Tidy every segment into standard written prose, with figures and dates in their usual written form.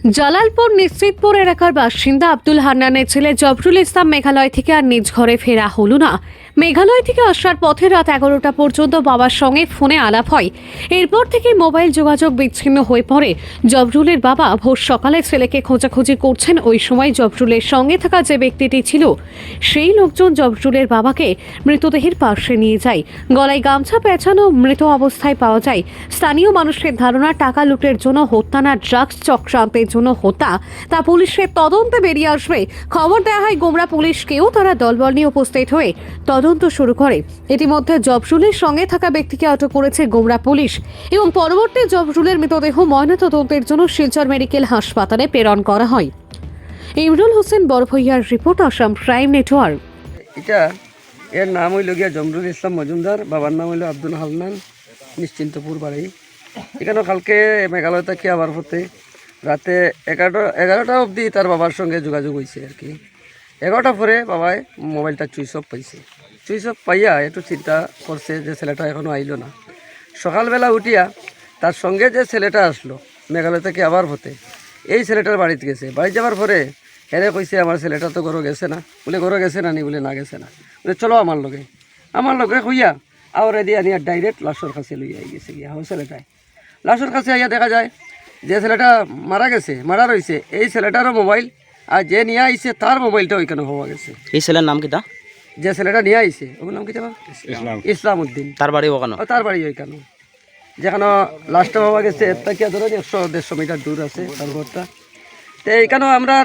জালালপুর নিশ্চিতপুর এলাকার বাসিন্দা আব্দুল হান্নানের ছেলে জবরুল ইসলাম মেঘালয় থেকে আর নিজ ঘরে ফেরা হলো না। মেঘালয় থেকে আসার পথে রাত 11টা পর্যন্ত বাবার সঙ্গে ফোনে আলাপ হয়। এরপর থেকে মোবাইল যোগাযোগ বিচ্ছিন্ন হয়ে পড়ে। জবরুলের বাবা ভোর সকালে ছেলেকে খোঁজাখুঁজি করছেন। ওই সময় জবরুলের সঙ্গে থাকা যে ব্যক্তিটি ছিল সেই লোকজন জবরুলের বাবাকে মৃতদেহের পাশে নিয়ে যায়। গলায় গামছা পেঁচানো মৃত অবস্থায় পাওয়া যায়। স্থানীয় মানুষের ধারণা টাকা লুটের জন্য হত্যা না ড্রাগস চক্রান্তের জন্য হত্যা, তা পুলিশের তদন্তে বেরিয়ে আসবে। খবর দেওয়া হয় গোমরা পুলিশকেও। তারা দলবল নিয়ে উপস্থিত হয়ে তদন্ত শুরু করে। ইতিমধ্যে জবরুলের সঙ্গে থাকা ব্যক্তিকে আটক করেছে গোমরা পুলিশ এবং পরবর্তী জবরুলের মৃতদেহ ময়নাতদন্তের জন্য শিলচর মেডিকেল হাসপাতালে প্রেরণ করা হয়। ইমরুল হোসেন বড়ভূইয়ার রিপোর্ট, আসাম প্রাইম নেটওয়ার্ক। এটা এর নাম হইল গিয়া জমরুল ইসলাম মজুমদার, বাবার নাম হইল আব্দুল হান্নান, নিশ্চিন্তপুর বাড়ি। এখানে কালকে মেঘালয় থেকে আবার হতে রাতে 11টা অবধি তার বাবার সঙ্গে যোগাযোগ হয়েছে আর কি। 11টা পরে বাবায় মোবাইলটা সুইচ অফ পাইছে। সুইচ অফ পাইয়া একটু চিন্তা করছে যে ছেলেটা এখনও আইলো না। সকালবেলা উঠিয়া তার সঙ্গে যে ছেলেটা আসলো মেঘালয় থেকে আবার হতে, এই ছেলেটার বাড়িতে গেছে। বাড়ি যাওয়ার পরে হেরে কইছে আমার ছেলেটা তো ঘরে গেছে না। বলে ঘরে গেছে না নি? বলে না গেছে না। বলে চলো আমার লগে হইয়া আওয়ারে দিয়ে আনিয়া ডাইরেক্ট লাশর কাছে লইয়া গেছে গিয়া ওই ছেলেটায়। লাশর কাছে আইয়া দেখা যায় যে ছেলেটা মারা রয়েছে এই ছেলেটারও মোবাইল, আর যে নিয়ে আইছে তার মোবাইলটা ওইখানে হওয়া গেছে। এই ছেলের নাম কিতা? যে ছেলেটা নিয়ে আইছে ওর নাম কি যাবা? ইসলাম উদ্দিন। তার বাড়ি ওখানে? তার বাড়ি ওইখানে, যেখানে লাস্টে হওয়া গেছে এর থেকে ধরো 100-150 মিটার দূর আছে তার ঘরটা। তো এইখানেও আমরা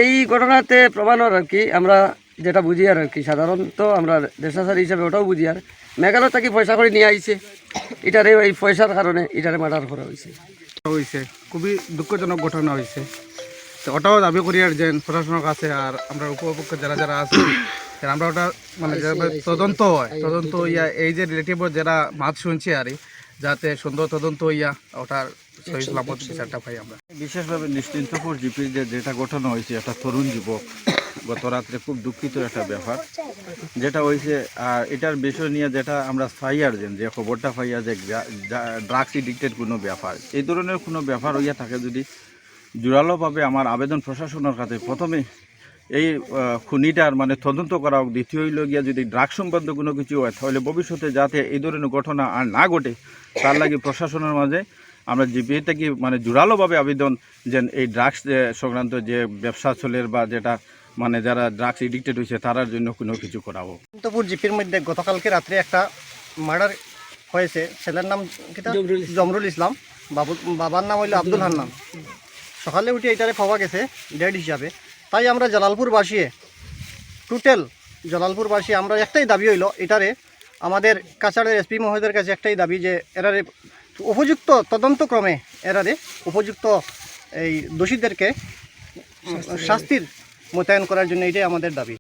এই ঘটনাতে প্রমাণর আর কি আমরা যেটা বুঝি আর কি, সাধারণত আমরা দেশাচারী হিসাবে ওটাও বুঝি। আর মেঘালয় থেকে পয়সা করে নিয়ে আইছে, এটারে এই পয়সার কারণে এটারে মার্ডার করা হয়েছে। খুবই দুঃখজনক ঘটনা হয়েছে। তো ওটাও দাবি করি আর যে প্রশাসনের কাছে আর আমরা উপপক্ষ যারা আছে আমরা ওটা মানে তদন্ত হইয়া এই যে রিলেটিভ যারা মাছ শুনছি আর যাতে সুন্দর তদন্ত হইয়া ওটার সহি সালামত বিচারটা পাই আমরা। বিশেষভাবে নিশ্চিন্তপুর জিপির যেটা ঘটনা হয়েছে, একটা তরুণ যুবক গত রাত্রে খুব দুঃখিত একটা ব্যাপার যেটা হয়েছে। আর এটার বিষয় নিয়ে যেটা আমরা ফাইয়ার যে খবরটা ফাইয়া যে ড্রাগস এডিক্টেড কোনো ব্যাপার, এই ধরনের কোনো ব্যাপার হইয়া থাকে যদি জোরালোভাবে আমার আবেদন প্রশাসনের কাছে প্রথমে এই খুনিটার মানে তদন্ত করা হোক। দ্বিতীয় হইল গিয়া যদি ড্রাগস সম্বন্ধে কোনো কিছু হয় তাহলে ভবিষ্যতে যাতে এই ধরনের ঘটনা আর না ঘটে তার লাগে প্রশাসনের মাঝে আমরা জিপিএ থেকে মানে জোরালোভাবে আবেদন যে এই ড্রাগস সংক্রান্ত যে ব্যবসা চলের বা যেটা মানে যারা ড্রাগস এডিক্টেড হয়েছে তারার জন্য কোনো কিছু করা হোক। নিশ্চিন্তপুর জিপির মধ্যে গতকালকে রাত্রে একটা মার্ডার হয়েছে। ছেলের নাম জমরুল ইসলাম, বাবার নাম হইল আব্দুল হান্নান। সকালে উঠে এটারে পাওয়া গেছে ডেড হিসাবে। তাই আমরা জালালপুরবাসী আমরা একটাই দাবি হইল এটারে আমাদের কাছাড়ের এসপি মহোদয়ের কাছে একটাই দাবি যে এরারে উপযুক্ত তদন্তক্রমে এরারে উপযুক্ত এই দোষীদেরকে শাস্তির মোতায়েন করার জন্য এটাই আমাদের দাবি।